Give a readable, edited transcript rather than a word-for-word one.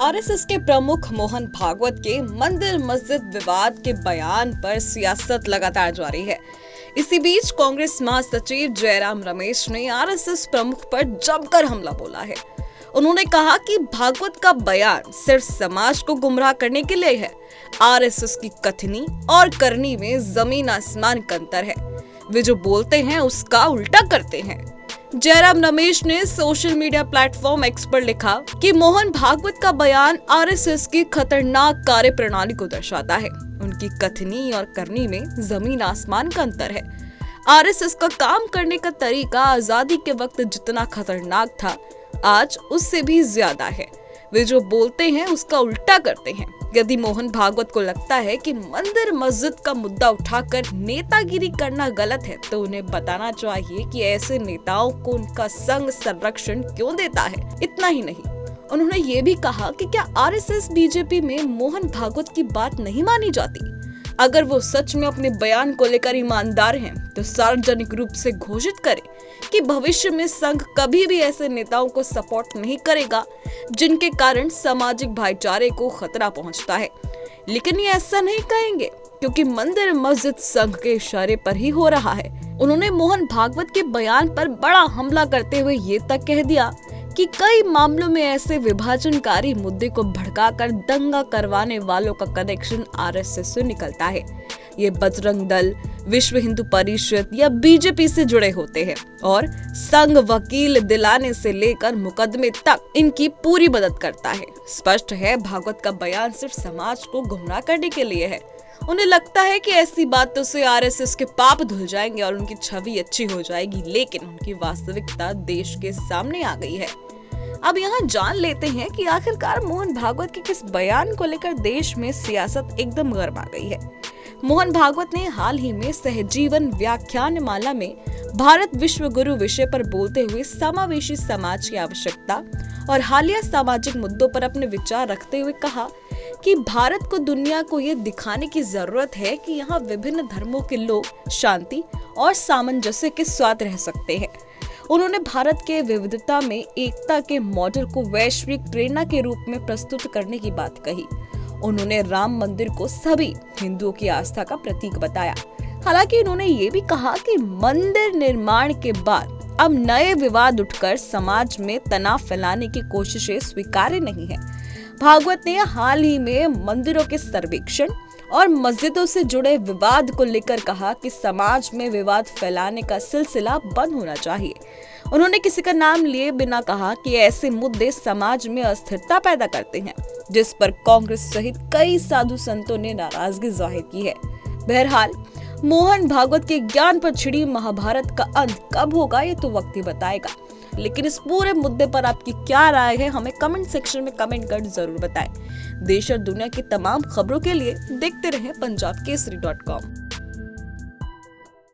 RSS के प्रमुख मोहन भागवत के मंदिर मस्जिद विवाद के बयान पर सियासत लगातार जारी है। इसी बीच कांग्रेस महासचिव जयराम रमेश ने आरएसएस प्रमुख पर जमकर हमला बोला है। उन्होंने कहा कि भागवत का बयान सिर्फ समाज को गुमराह करने के लिए है। आरएसएस की कथनी और करनी में जमीन आसमान का अंतर है। वे जो बोलते हैं उसका उल्टा करते हैं। जयराम रमेश ने सोशल मीडिया प्लेटफॉर्म एक्स पर लिखा कि मोहन भागवत का बयान आरएसएस की खतरनाक कार्य प्रणाली को दर्शाता है। उनकी कथनी और करनी में जमीन आसमान का अंतर है। आरएसएस का काम करने का तरीका आजादी के वक्त जितना खतरनाक था, आज उससे भी ज्यादा है। वे जो बोलते हैं उसका उल्टा करते हैं। यदि मोहन भागवत को लगता है कि मंदिर मस्जिद का मुद्दा उठाकर नेतागिरी करना गलत है, तो उन्हें बताना चाहिए कि ऐसे नेताओं को उनका संघ संरक्षण क्यों देता है। इतना ही नहीं, उन्होंने ये भी कहा कि क्या आरएसएस बीजेपी में मोहन भागवत की बात नहीं मानी जाती। अगर वो सच में अपने बयान को लेकर ईमानदार हैं, तो सार्वजनिक रूप से घोषित करें कि भविष्य में संघ कभी भी ऐसे नेताओं को सपोर्ट नहीं करेगा जिनके कारण सामाजिक भाईचारे को खतरा पहुंचता है। लेकिन ये ऐसा नहीं कहेंगे क्योंकि मंदिर मस्जिद संघ के इशारे पर ही हो रहा है। उन्होंने मोहन भागवत के बयान पर बड़ा हमला करते हुए ये तक कह दिया कि कई मामलों में ऐसे विभाजनकारी मुद्दे को भड़काकर दंगा करवाने वालों का कनेक्शन आरएसएस से निकलता है। ये बजरंग दल, विश्व हिंदू परिषद या बीजेपी से जुड़े होते हैं और संघ वकील दिलाने से लेकर मुकदमे तक इनकी पूरी मदद करता है। स्पष्ट है, भागवत का बयान सिर्फ समाज को गुमराह करने के लिए है। उन्हें लगता है कि ऐसी बातों से आरएसएस के पाप धुल जाएंगे और उनकी छवि अच्छी हो जाएगी, लेकिन उनकी वास्तविकता देश के सामने आ गई है। अब यहाँ जान लेते हैं कि आखिरकार मोहन भागवत के किस बयान को लेकर देश में सियासत एकदम गर्मा गई है। मोहन भागवत ने हाल ही में सहजीवन व्याख्यान माला में भारत विश्व गुरु विषय पर बोलते हुए समावेशी समाज की आवश्यकता और हालिया सामाजिक मुद्दों पर अपने विचार रखते हुए कहा कि भारत को दुनिया को ये दिखाने की जरूरत है कि यहाँ विभिन्न धर्मों के लोग शांति और सामंजस्य के साथ रह सकते हैं। उन्होंने भारत के विविधता में एकता के मॉडल को वैश्विक प्रेरणा के रूप में प्रस्तुत करने की बात कही। उन्होंने राम मंदिर को सभी हिंदुओं की आस्था का प्रतीक बताया। हालांकि उन्होंने ये भी कहा कि मंदिर निर्माण के बाद अब नए विवाद उठकर समाज में तनाव फैलाने की कोशिशें स्वीकार्य नहीं है। भागवत ने हाल ही में मंदिरों के सर्वेक्षण और मस्जिदों से जुड़े विवाद को लेकर कहा कि समाज में विवाद फैलाने का सिलसिला बंद होना चाहिए। उन्होंने किसी का नाम लिए बिना कहा कि ऐसे मुद्दे समाज में अस्थिरता पैदा करते हैं, जिस पर कांग्रेस सहित कई साधु संतों ने नाराजगी जाहिर की है। बहरहाल, मोहन भागवत के ज्ञान पर छिड़ी महाभारत का अंत कब होगा ये तो वक्त ही बताएगा। लेकिन इस पूरे मुद्दे पर आपकी क्या राय है, हमें कमेंट सेक्शन में कमेंट कर जरूर बताएं। देश और दुनिया की तमाम खबरों के लिए देखते रहें पंजाबकेसरी.com।